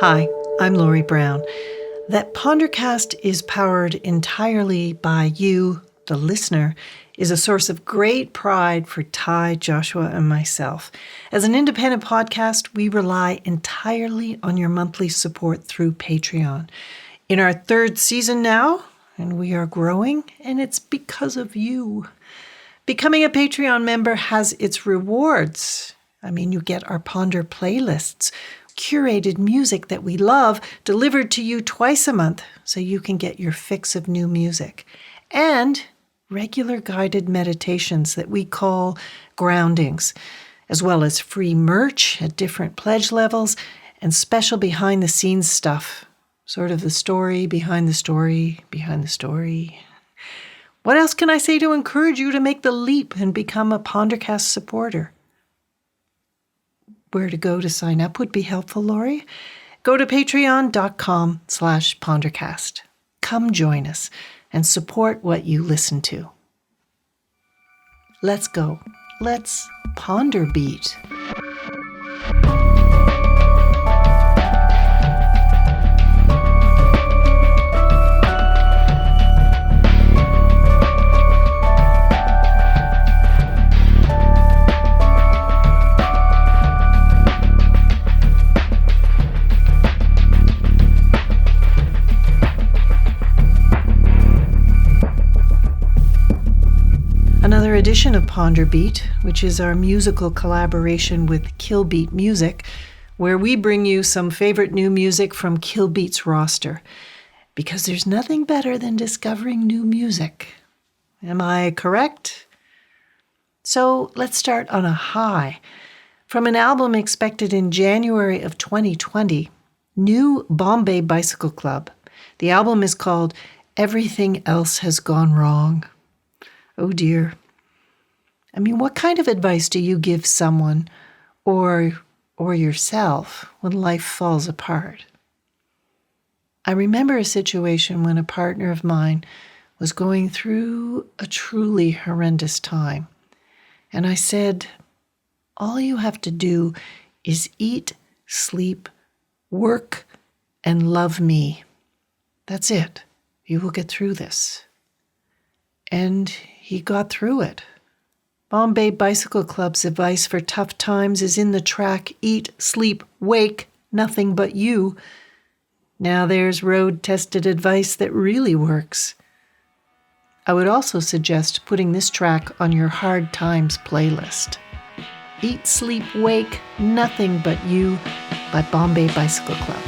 Hi, I'm Lori Brown. That Pondercast is powered entirely by you, the listener, is a source of great pride for Ty, Joshua, and myself. As an independent podcast, we rely entirely on your monthly support through Patreon. In our third season now, and we are growing, and it's because of you. Becoming a Patreon member has its rewards. You get our Ponder playlists, curated music that we love, delivered to you twice a month so you can get your fix of new music. And regular guided meditations that we call groundings, as well as free merch at different pledge levels and special behind-the-scenes stuff, sort of the story behind the story behind the story. What else can I say to encourage you to make the leap and become a Pondercast supporter? Where to go to sign up would be helpful, Lori. Go to patreon.com/Pondercast. Come join us and support what you listen to. Let's go. Let's Ponderbeat. Another edition of Ponderbeat, which is our musical collaboration with Killbeat Music, where we bring you some favorite new music from Killbeat's roster. Because there's nothing better than discovering new music. Am I correct? So let's start on a high. From an album expected in January of 2020, new Bombay Bicycle Club. The album is called Everything Else Has Gone Wrong. Oh dear. What kind of advice do you give someone or yourself when life falls apart? I remember a situation when a partner of mine was going through a truly horrendous time. And I said, all you have to do is eat, sleep, work, and love me. That's it. You will get through this. And he got through it. Bombay Bicycle Club's advice for tough times is in the track Eat, Sleep, Wake, Nothing But You. Now there's road-tested advice that really works. I would also suggest putting this track on your Hard Times playlist. Eat, Sleep, Wake, Nothing But You by Bombay Bicycle Club.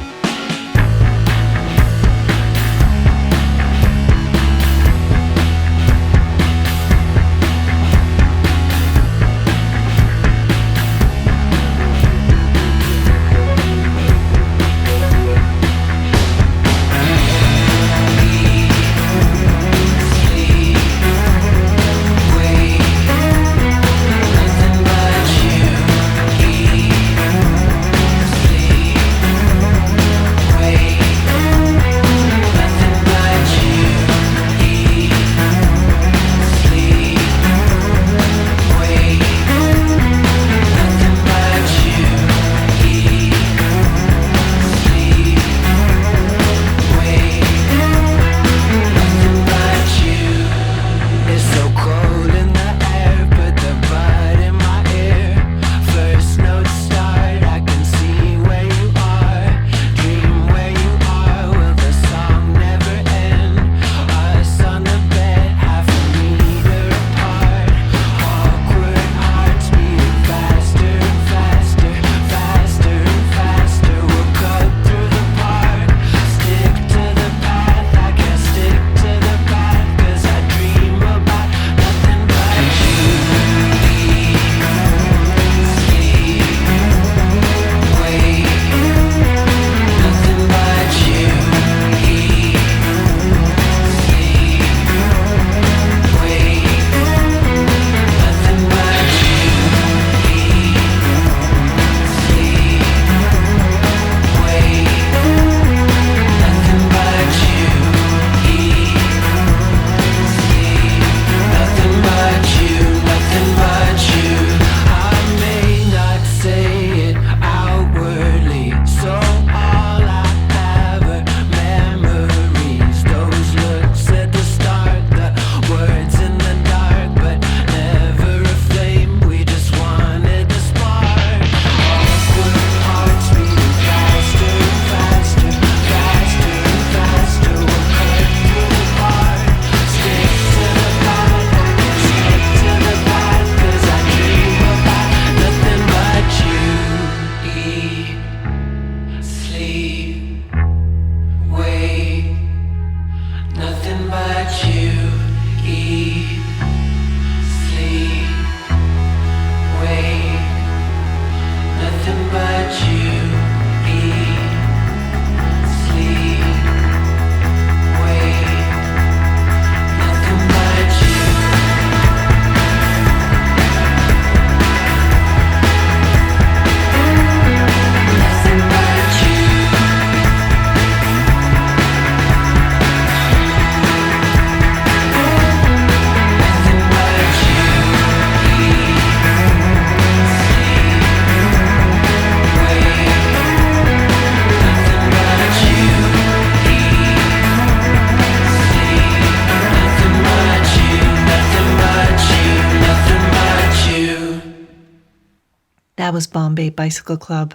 That was Bombay Bicycle Club.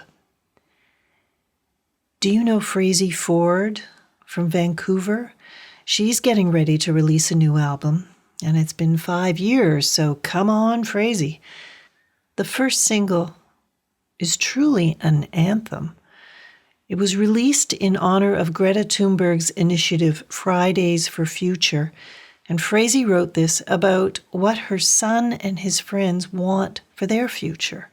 Do you know Frazee Ford from Vancouver? She's getting ready to release a new album, and it's been 5 years, so come on, Frazee. The first single is truly an anthem. It was released in honor of Greta Thunberg's initiative Fridays for Future, and Frazee wrote this about what her son and his friends want for their future.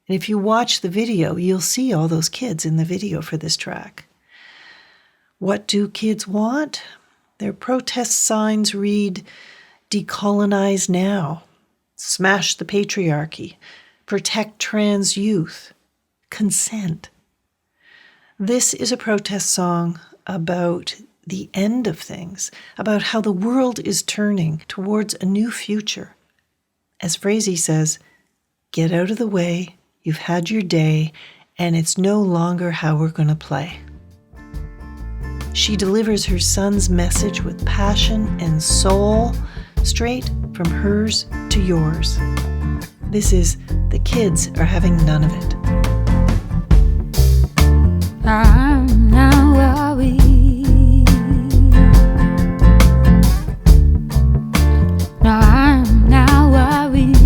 And if you watch the video, you'll see all those kids in the video for this track. What do kids want? Their protest signs read, "Decolonize now," "Smash the patriarchy," "Protect trans youth," "Consent." This is a protest song about the end of things, about how the world is turning towards a new future. As Frazee says, get out of the way, you've had your day, and it's no longer how we're going to play. She delivers her son's message with passion and soul, straight from hers to yours. This is "The Kids Are Having None of It." I'm not worried. No, I'm not worried.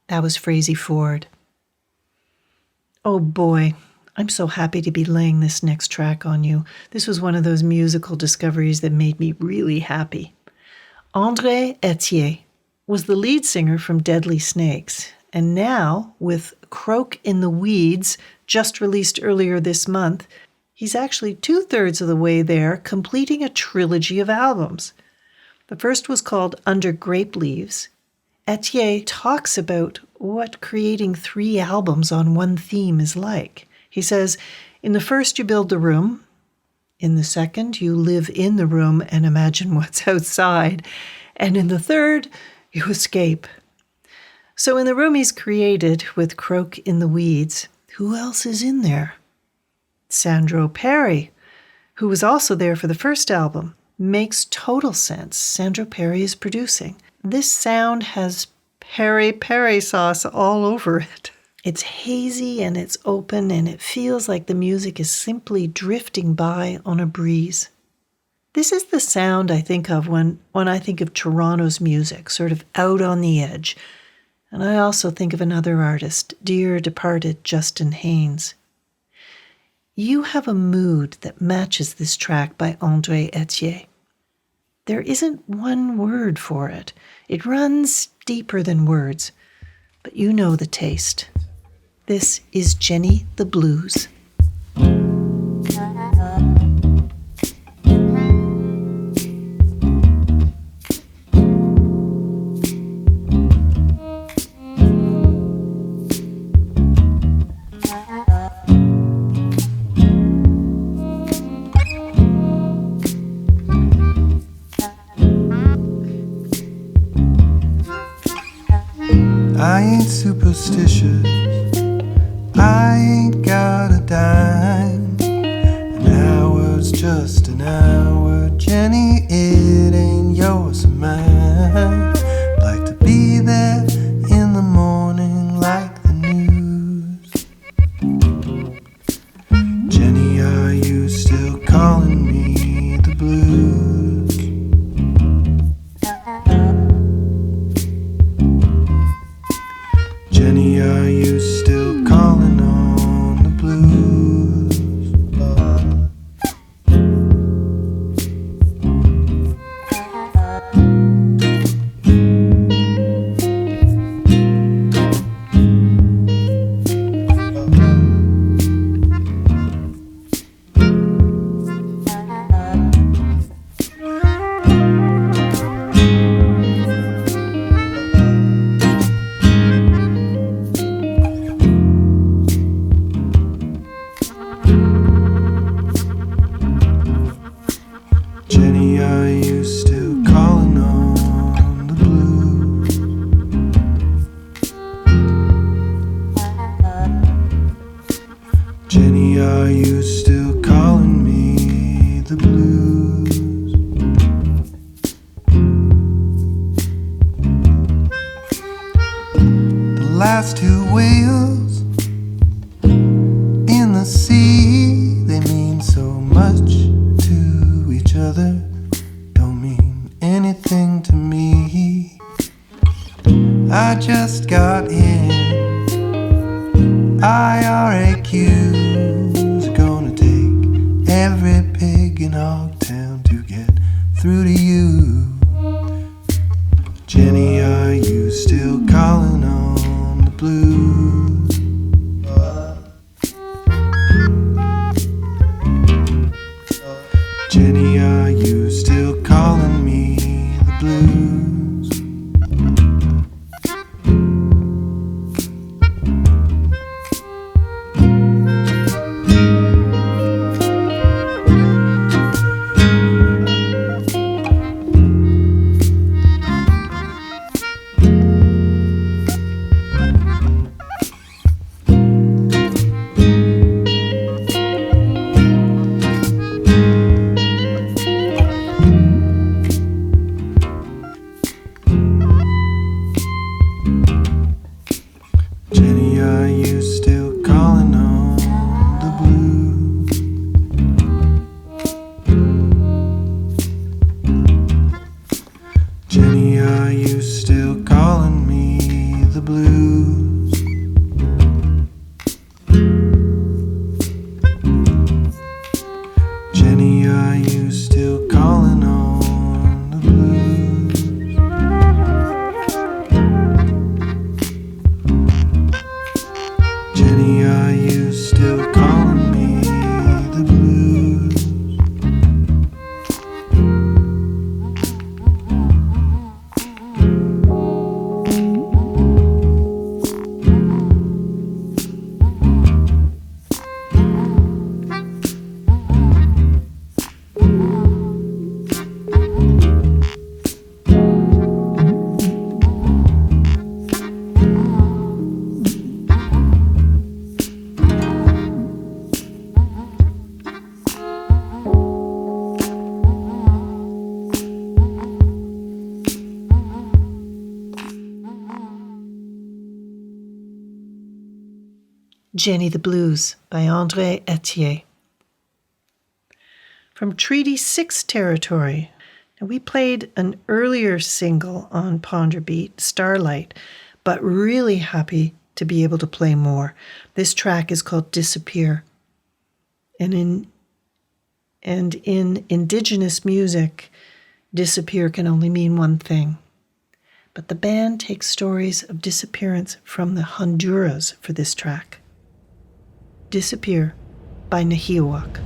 That was Frazee Ford. Oh boy, I'm so happy to be laying this next track on you. This was one of those musical discoveries that made me really happy. André Etier was the lead singer from Deadly Snakes, and now, with Croak in the Weeds, just released earlier this month, he's actually 2/3 of the way there, completing a trilogy of albums. The first was called Under Grape Leaves. Etier talks about what creating 3 albums on one theme is like. He says, in the first you build the room, in the second you live in the room and imagine what's outside, and in the third you escape. So in the room he's created with Croak in the Weeds, who else is in there? Sandro Perry, who was also there for the first album. Makes total sense. Sandro Perry is producing. This sound has peri-peri sauce all over it. It's hazy and it's open and it feels like the music is simply drifting by on a breeze. This is the sound I think of when I think of Toronto's music, sort of out on the edge. And I also think of another artist, dear departed Justin Haynes. You have a mood that matches this track by André Etier. There isn't one word for it. It runs deeper than words, but you know the taste. This is Jenny the Blues. I ain't superstitious, I ain't got a dime. An hour's just an hour, Jenny, it ain't yours or mine. Like to be there in the morning like the news. Jenny, are you still calling me the blues? Jenny, are you still calling on the blues? Jenny, are you still calling on the blues? Jenny, are you still calling me the blues? The last 2 whales in the sea, they mean so much to each other, don't mean anything to me. I just got in. IRAQ's gonna take every pig in Hogtown to get through to you. Jenny, are you still calling on the blues? Jenny, are you still calling me the blues? are you still calling me the blues? Jenny the Blues by André Etier. From Treaty 6 territory. Now, we played an earlier single on Ponderbeat, Starlight, but really happy to be able to play more. This track is called Disappear. And in Indigenous music, disappear can only mean one thing. But the band takes stories of disappearance from the Honduras for this track. Disappear by Nahiawak.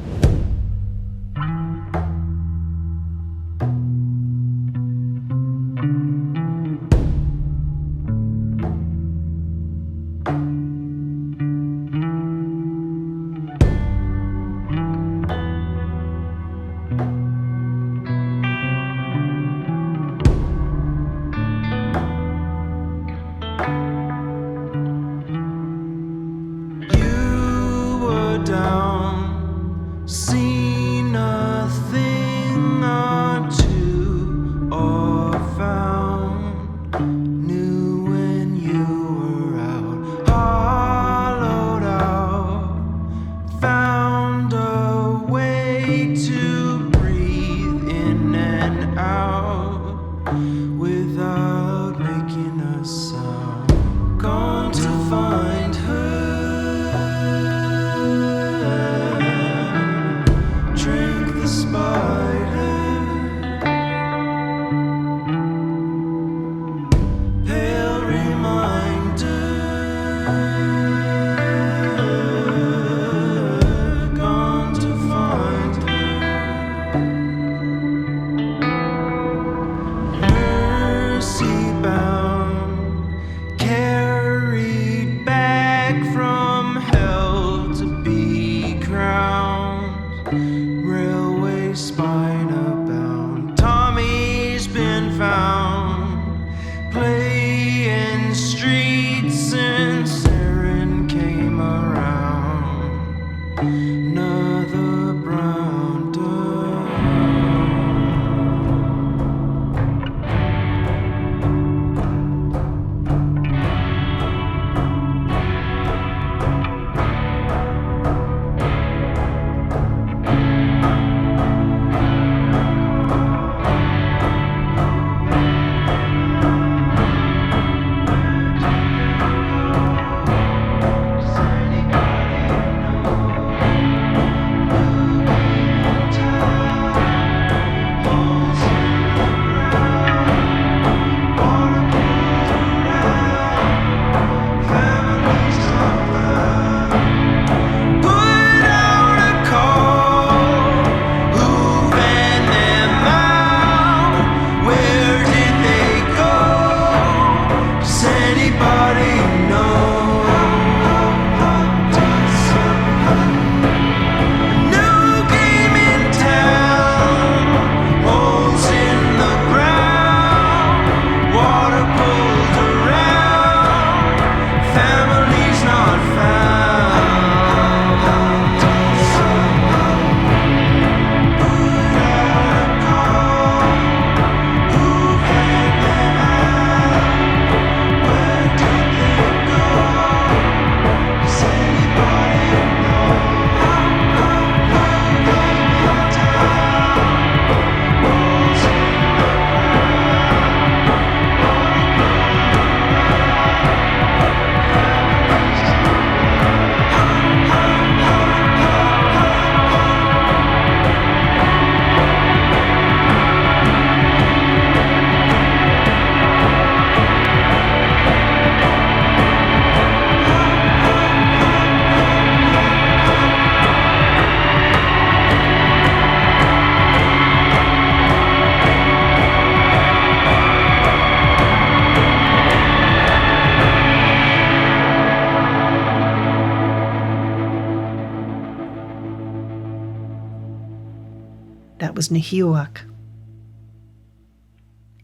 that was Nahiwak.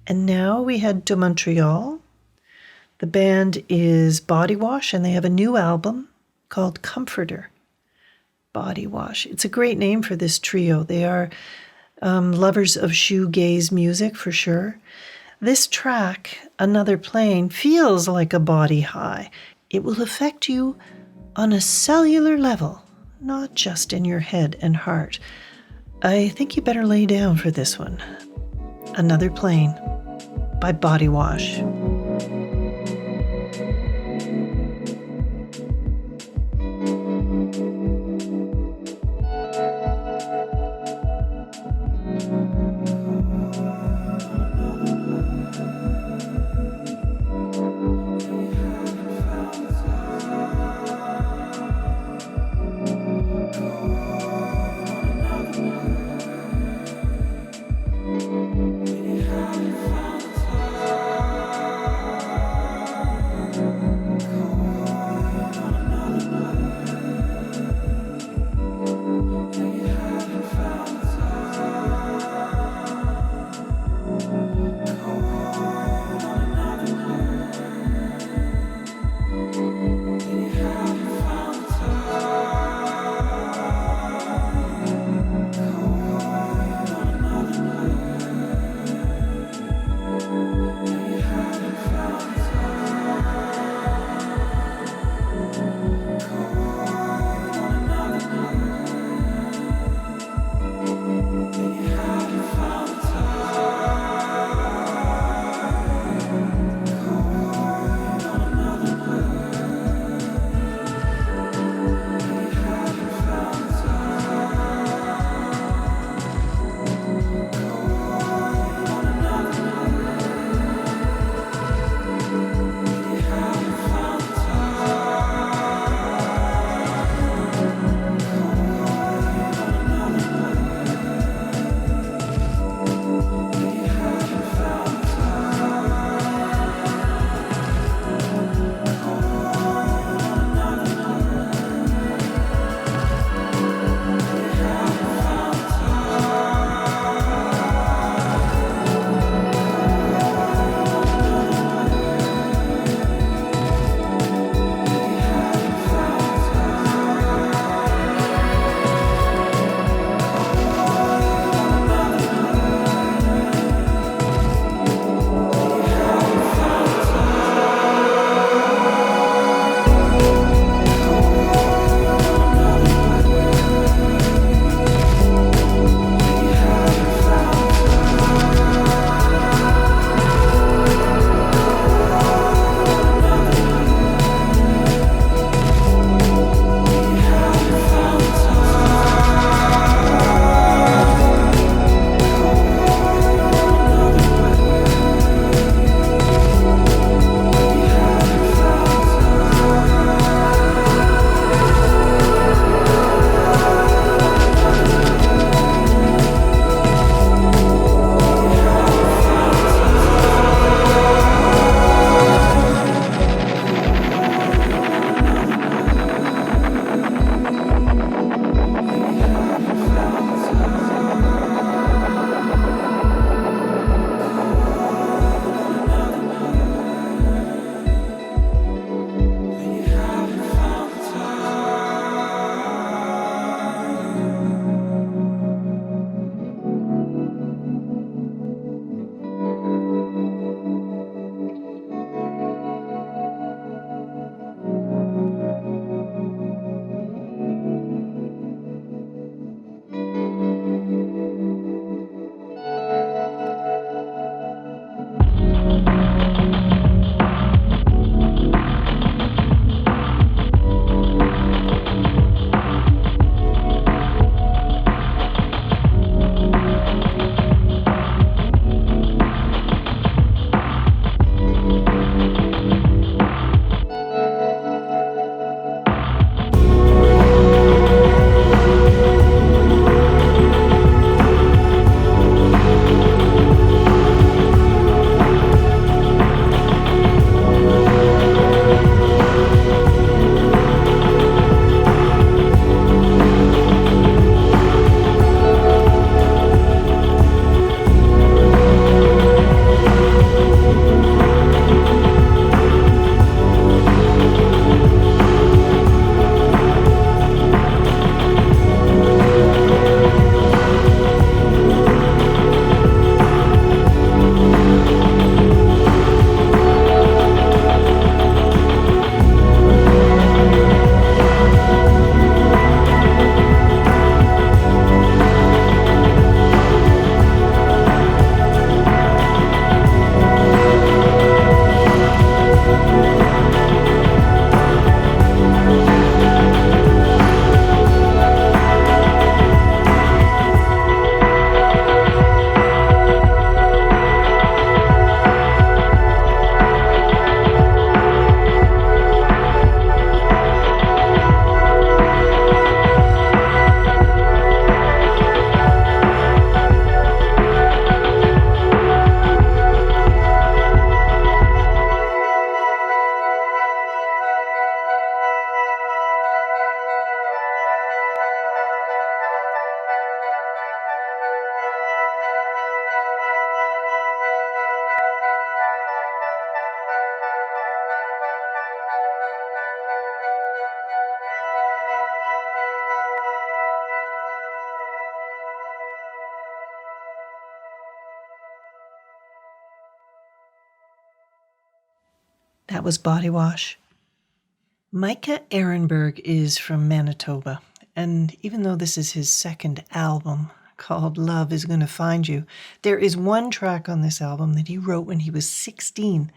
And now we head to Montreal. The band is Body Wash, and they have a new album called Comforter. Body Wash. It's a great name for this trio. They are lovers of shoegaze music for sure. This track, Another Plane, feels like a body high. It will affect you on a cellular level, not just in your head and heart. I think you better lay down for this one. Another Plane by Body Wash. That was Body Wash. Micah Ehrenberg is from Manitoba, and even though this is his second album called Love Is Gonna Find You, there is one track on this album that he wrote when he was 16.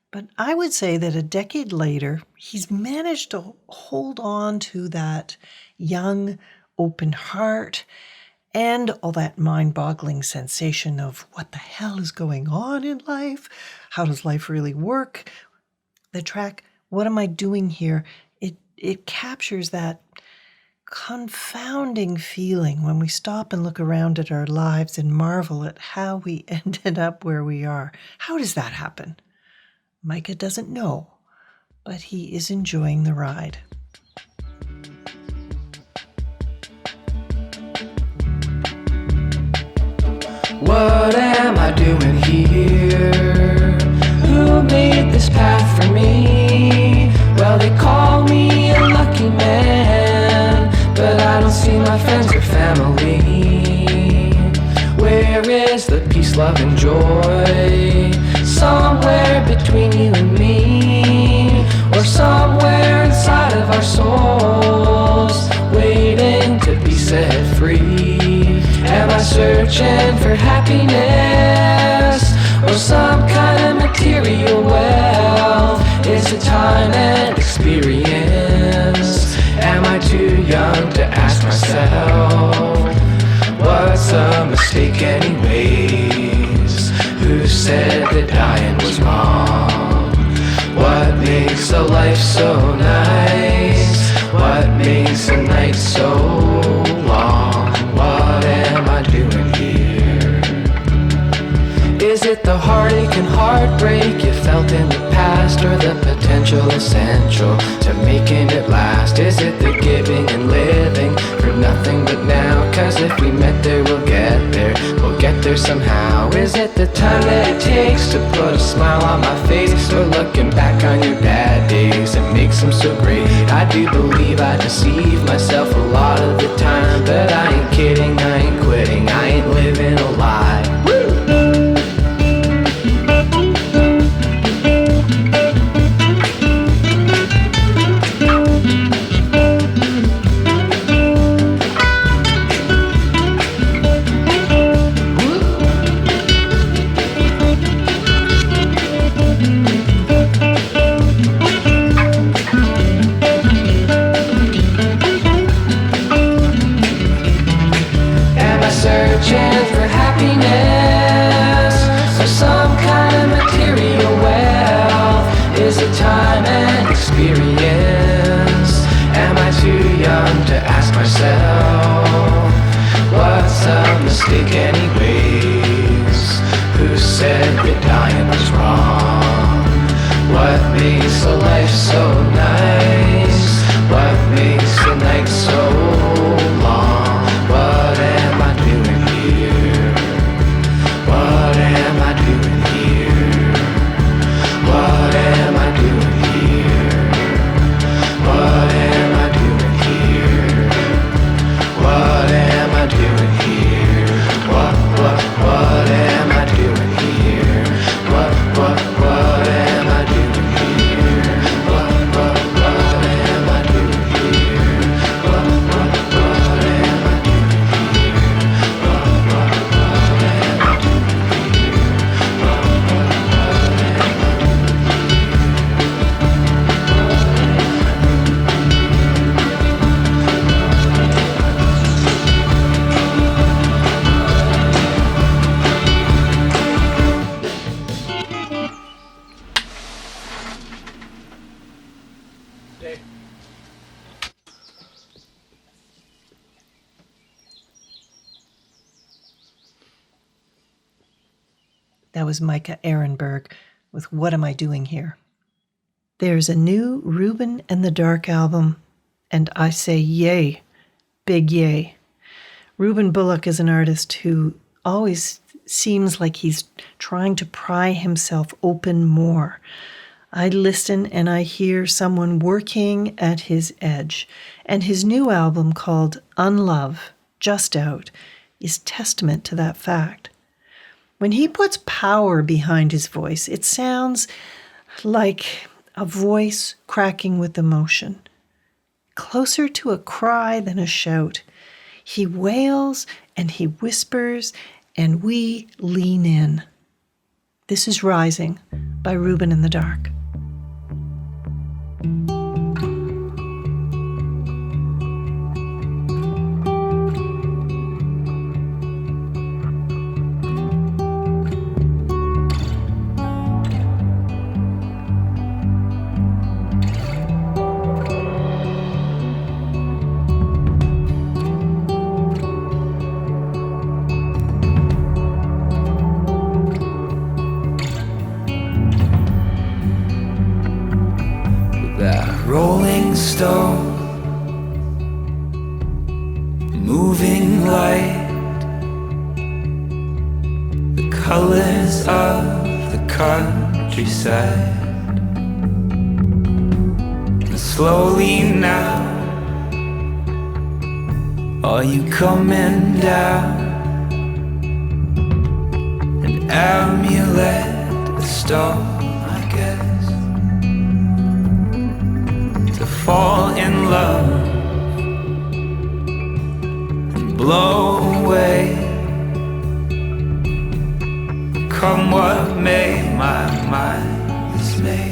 But I would say that a decade later, he's managed to hold on to that young, open heart and all that mind-boggling sensation of what the hell is going on in life? How does life really work? The track, What Am I Doing Here? It captures that confounding feeling when we stop and look around at our lives and marvel at how we ended up where we are. How does that happen? Micah doesn't know, but he is enjoying the ride. What am I doing here? Who made this path for me? Well, they call me a lucky man, but I don't see my friends or family. Where is the peace, love, and joy? Somewhere between you and me, or somewhere inside of our souls, waiting to be set free. Am I searching for happiness, or some kind of material wealth? Is it time and experience? Am I too young to ask myself, what's a mistake anyways? Who said that dying was wrong? What makes a life so nice? What makes a night so long? What am I doing here? Is it the heartache and heartbreak you felt in the past, or the potential essential to making it last? Is it the giving and living for nothing but now? Cause if we met there, we'll get there. We'll get there somehow. Is it the time that it takes to put a smile on my face, or looking back on your bad days and makes them so great? I do believe I deceive myself a lot of the time, but I ain't kidding, I ain't quitting, I ain't living a lie. Searching for happiness, or some kind of material wealth? Is it time and experience? Am I too young to ask myself, what's a mistake anyways? Who said that dying was wrong? What makes a life so nice? What makes a night so long? What am I doing here? What am I doing here? What am I doing here? What am I doing here? What am I doing here? What am I doing here? What am I doing here? What am I doing here? What am I doing here? That was Micah Ehrenberg with What Am I Doing Here? There's a new Ruben and the Dark album, and I say yay, big yay. Ruben Bullock is an artist who always seems like he's trying to pry himself open more. I listen and I hear someone working at his edge, and his new album called Unlove, just out, is testament to that fact. When he puts power behind his voice, it sounds like a voice cracking with emotion, closer to a cry than a shout. He wails and he whispers, and we lean in. This is Rising by Ruben in the Dark. Rolling stone, moving light, the colors of the countryside. And slowly now, are you coming down? An amulet, a stone, I guess, to fall in love and blow away. Come what may, my mind is made.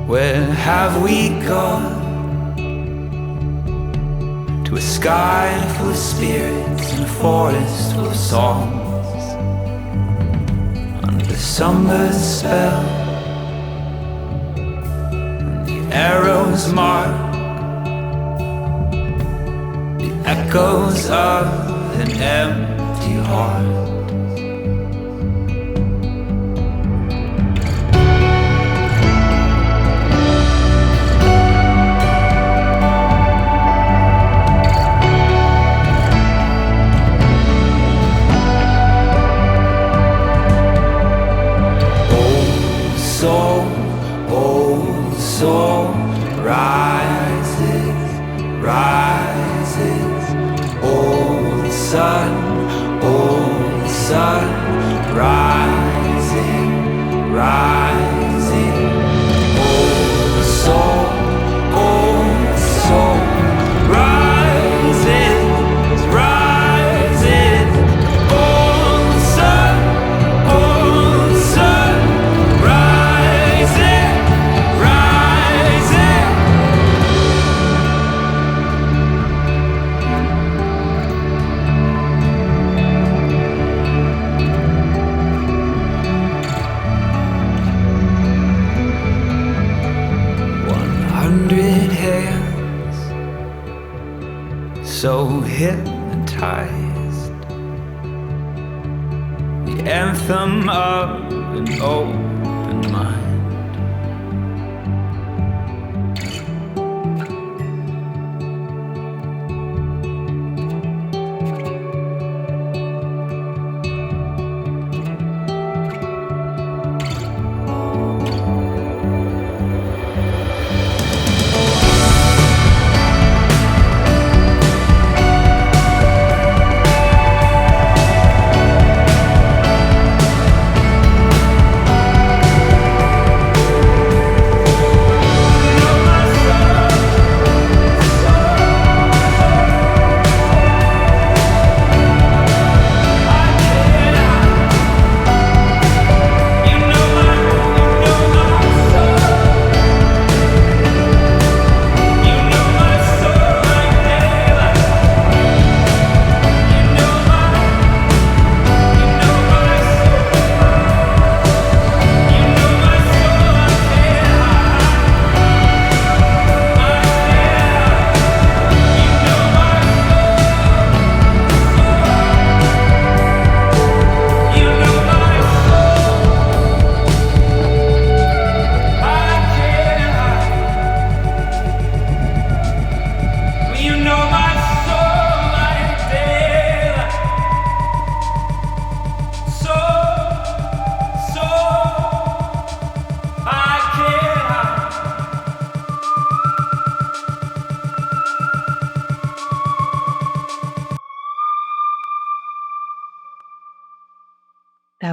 Where have we gone? To a sky full of spirits and a forest full of songs. Under the summer's spell, and the arrows mark the echoes of an empty heart. Soul rises, rises. Old sun, rising, rising. Old soul, rises, rises. Old sun, rising. So hypnotized, the anthem of an open mind.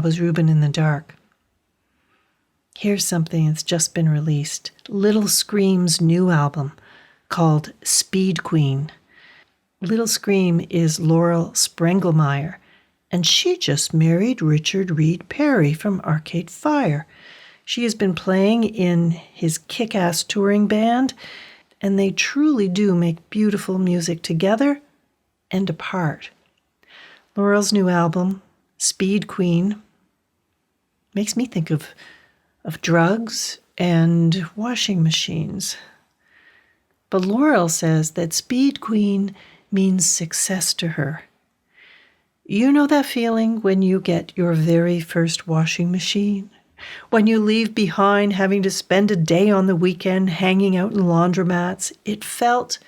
That was Ruben in the Dark. Here's something that's just been released. Little Scream's new album called Speed Queen. Little Scream is Laurel Sprengelmeyer, and she just married Richard Reed Parry from Arcade Fire. She has been playing in his kick-ass touring band, and they truly do make beautiful music together and apart. Laurel's new album, Speed Queen, makes me think of drugs and washing machines. But Laurel says that Speed Queen means success to her. You know that feeling when you get your very first washing machine? When you leave behind having to spend a day on the weekend hanging out in laundromats? It felt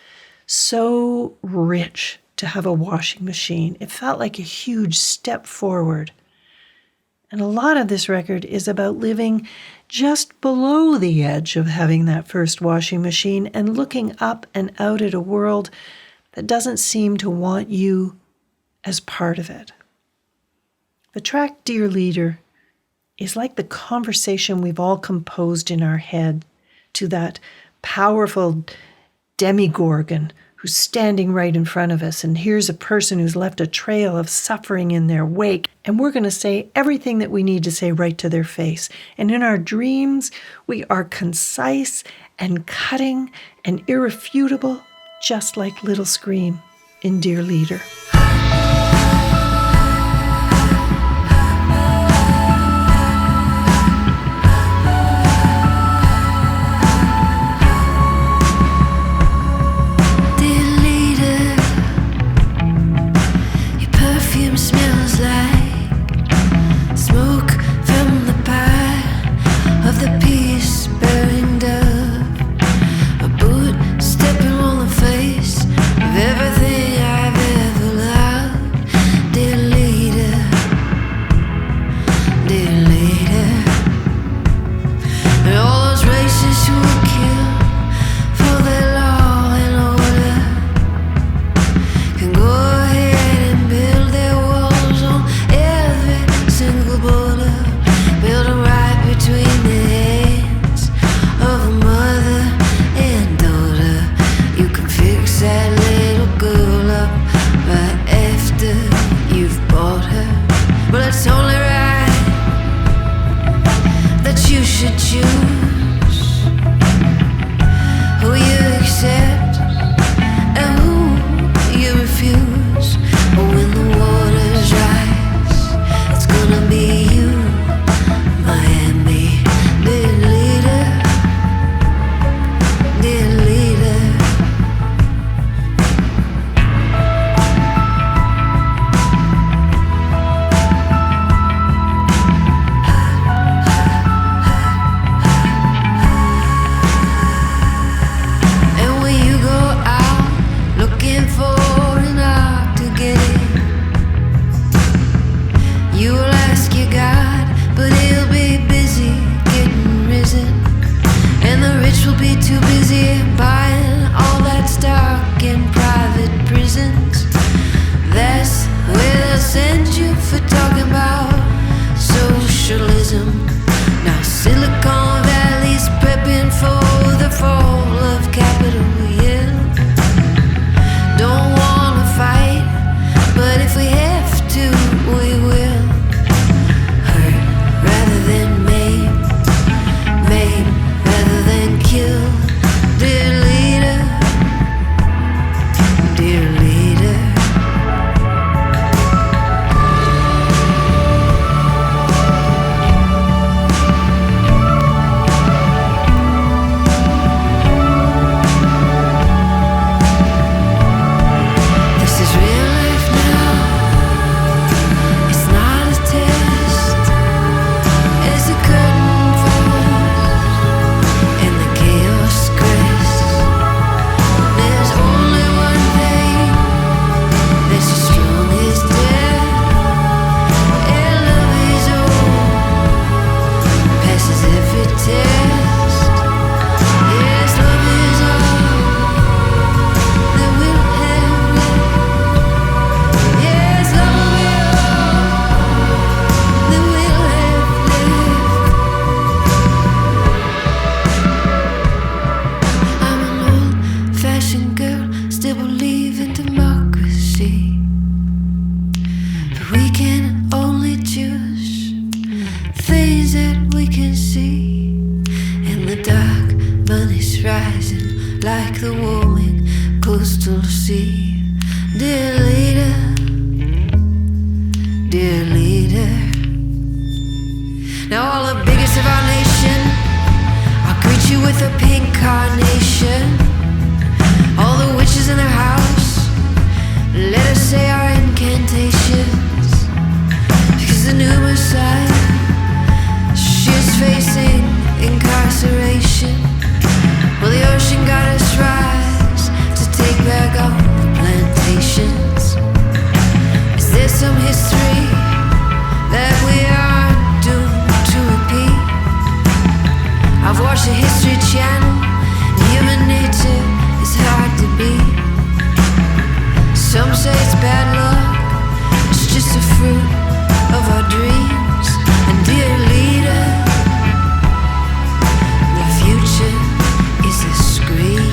so rich to have a washing machine. It felt like a huge step forward. And a lot of this record is about living just below the edge of having that first washing machine and looking up and out at a world that doesn't seem to want you as part of it. The track Dear Leader is like the conversation we've all composed in our head to that powerful demigorgon who's standing right in front of us, and here's a person who's left a trail of suffering in their wake, and we're going to say everything that we need to say right to their face. And in our dreams, we are concise and cutting and irrefutable, just like Little Scream in Dear Leader. the warming coastal sea. Dear leader, now all the biggest of our nation, I'll greet you with a pink carnation. All the witches in our house, let us say our incantations, because the new Messiah, she's facing incarceration. Well, the ocean goddess rise to take back all the plantations. Is there some history that we are doomed to repeat? I've watched the History Channel, and human nature is hard to beat. Some say it's bad luck, it's just a fruit of our dreams. And dear leader, the future is a scream.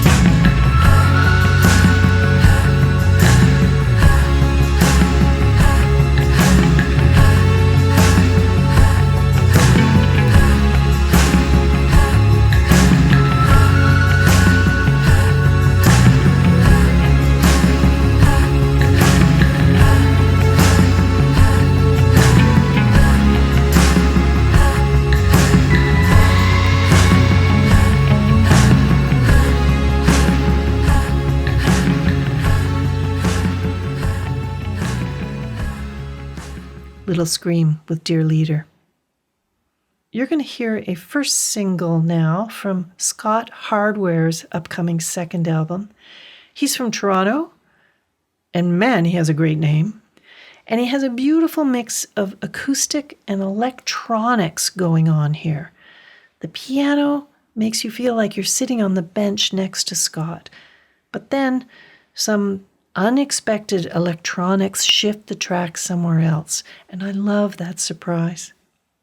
Little Scream with Dear Leader. You're going to hear a first single now from Scott Hardware's upcoming second album. He's from Toronto, and man, he has a great name. And he has a beautiful mix of acoustic and electronics going on here. The piano makes you feel like you're sitting on the bench next to Scott. But then some unexpected electronics shift the track somewhere else, and I love that surprise.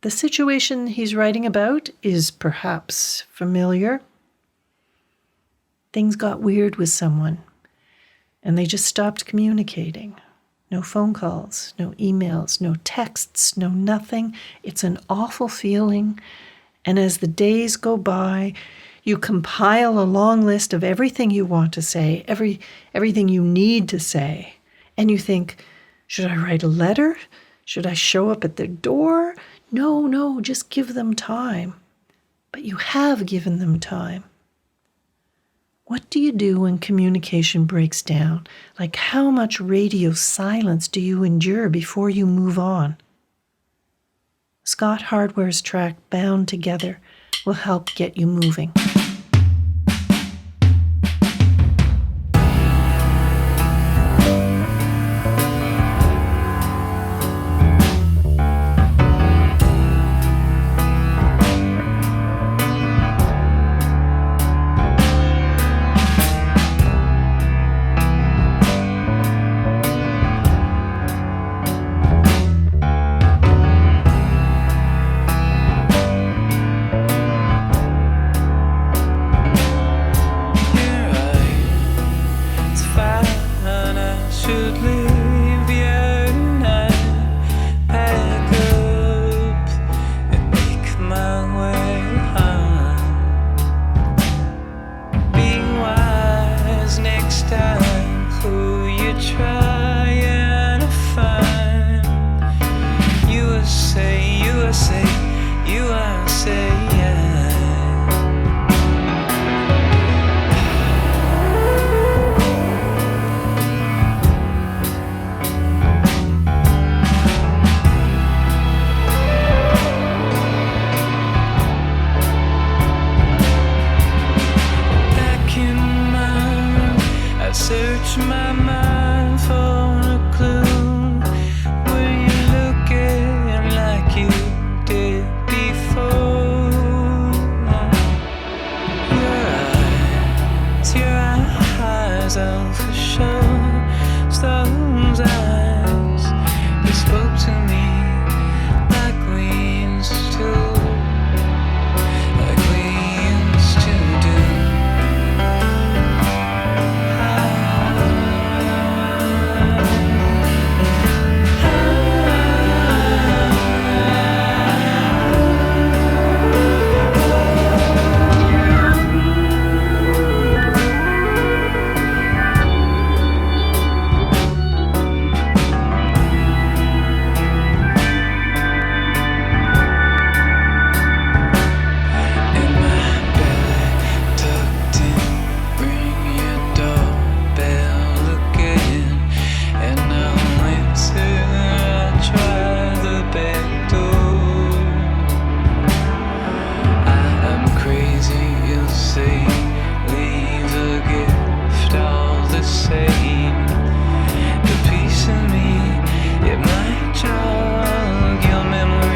The situation he's writing about is perhaps familiar. Things got weird with someone, and they just stopped communicating. No phone calls, no emails, no texts, no nothing. It's an awful feeling, and as the days go by, you compile a long list of everything you want to say, everything you need to say. And you think, should I write a letter? Should I show up at their door? No, just give them time. But you have given them time. What do you do when communication breaks down? Like, how much radio silence do you endure before you move on? Scott Hardware's track, Bound Together, will help get you moving. easy, you'll see. Leave a gift all the same. The piece of me, it might jog your memory.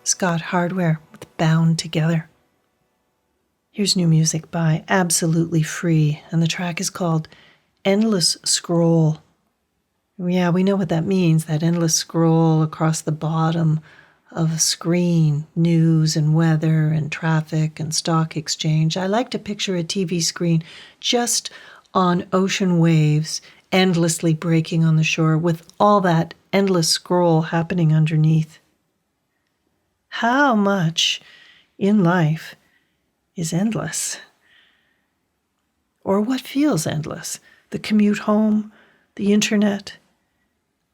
Scott Hardware with Bound Together. Here's new music by Absolutely Free, and the track is called Endless Scroll. Yeah, we know what that means, that endless scroll across the bottom of a screen, news and weather and traffic and stock exchange. I like to picture a TV screen just on ocean waves, endlessly breaking on the shore, with all that endless scroll happening underneath. How much in life is endless? Or what feels endless? The commute home, the internet.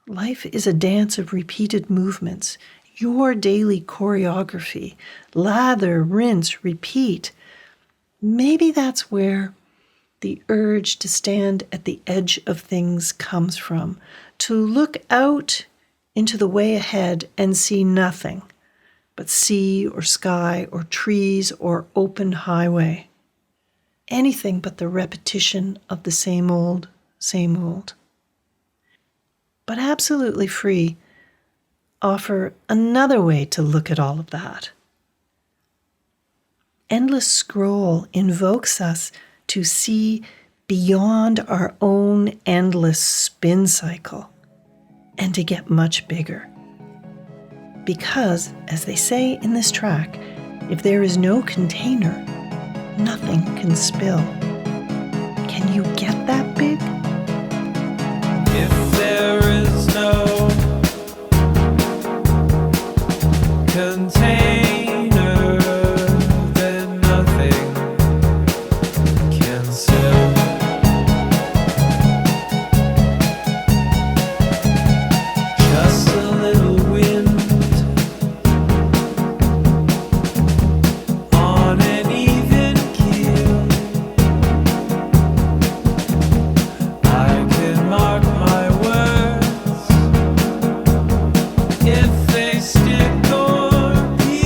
Life is a dance of repeated movements. Your daily choreography. Lather, rinse, repeat. Maybe that's where the urge to stand at the edge of things comes from. To look out into the way ahead and see nothing. but sea or sky or trees or open highway. Anything but the repetition of the same old, same old. But absolutely free offer another way to look at all of that. Endless scroll invokes us to see beyond our own endless spin cycle and to get much bigger. Because, as they say in this track, if there is no container, nothing can spill. Can you get that big? If there is no container, then nothing can spill. Just a little wind on an even keel. I can mark my words if they stick or peel.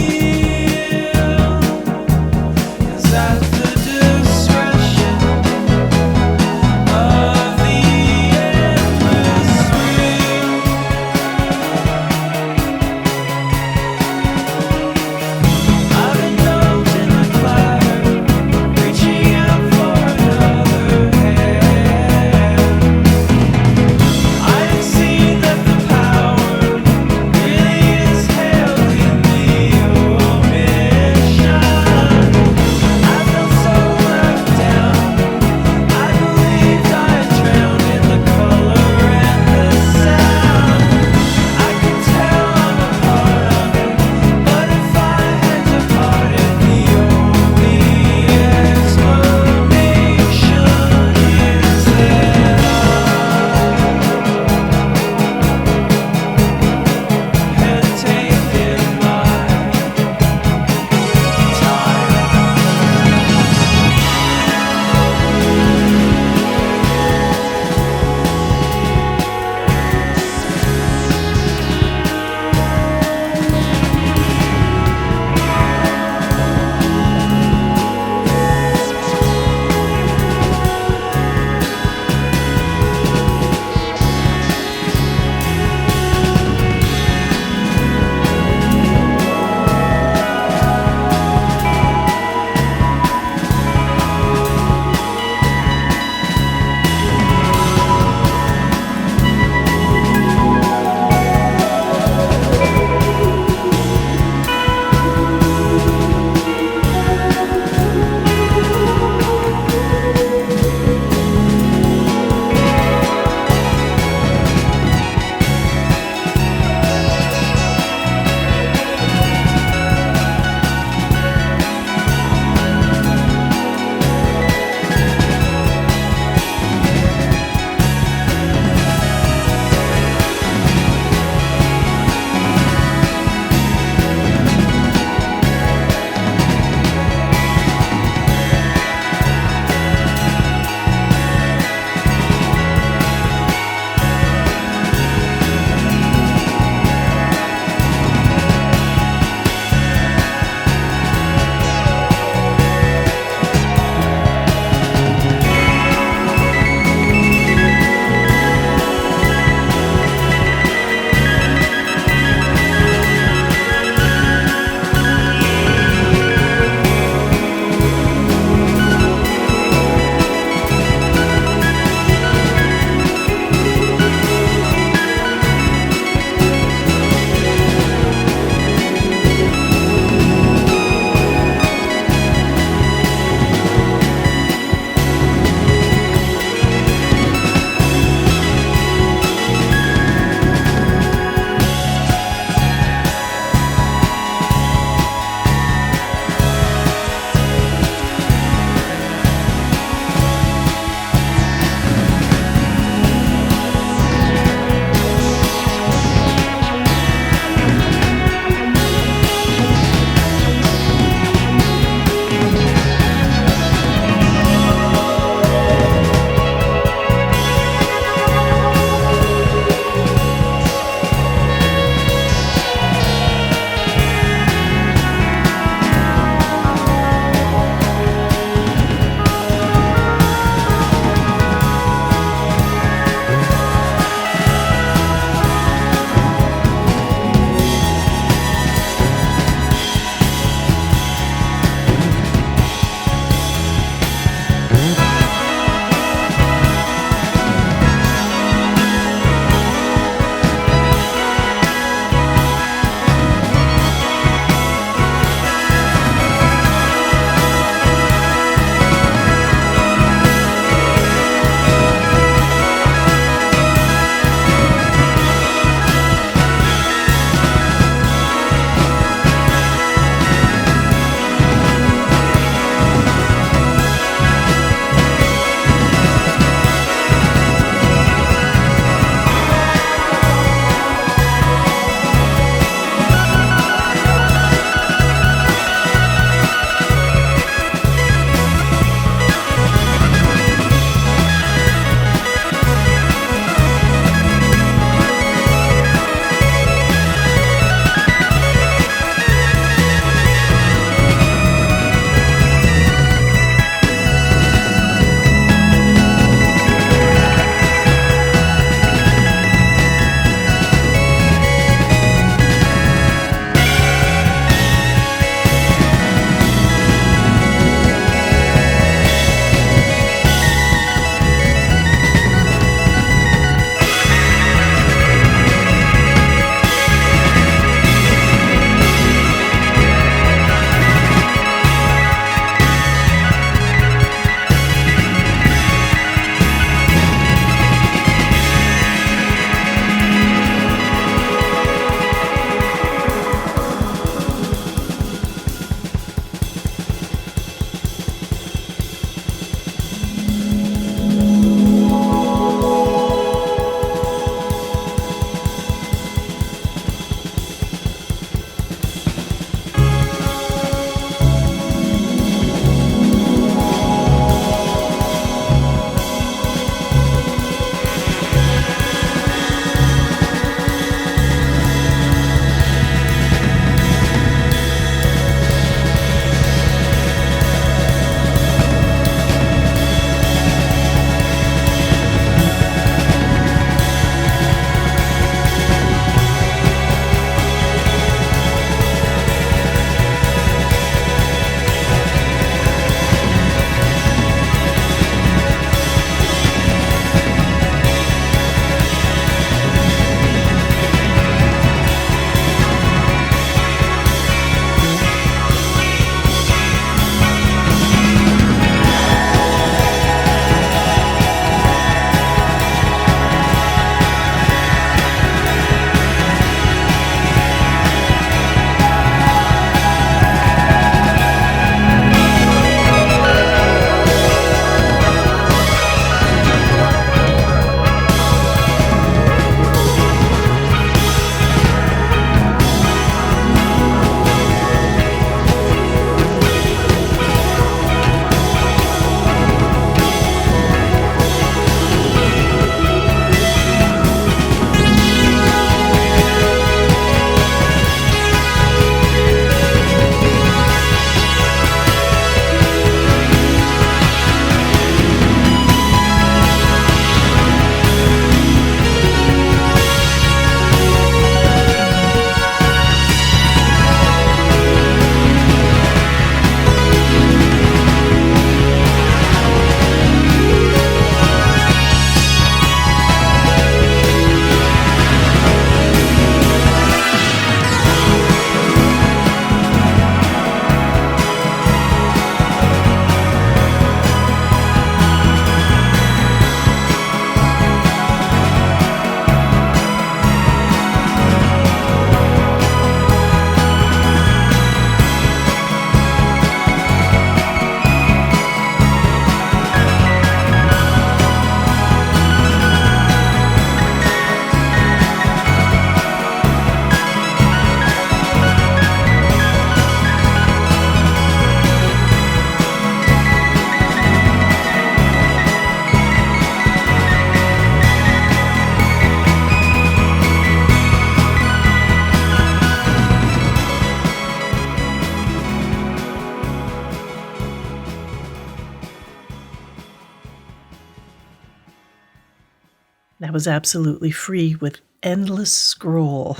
That was absolutely free with endless scroll.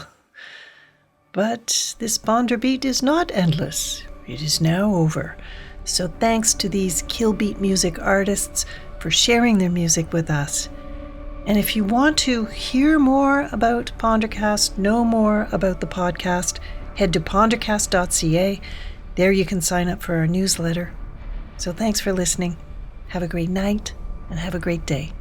But this Ponderbeat is not endless. It is now over. So thanks to these Killbeat music artists for sharing their music with us. And if you want to hear more about Pondercast, know more about the podcast, head to pondercast.ca. There you can sign up for our newsletter. So thanks for listening. Have a great night and have a great day.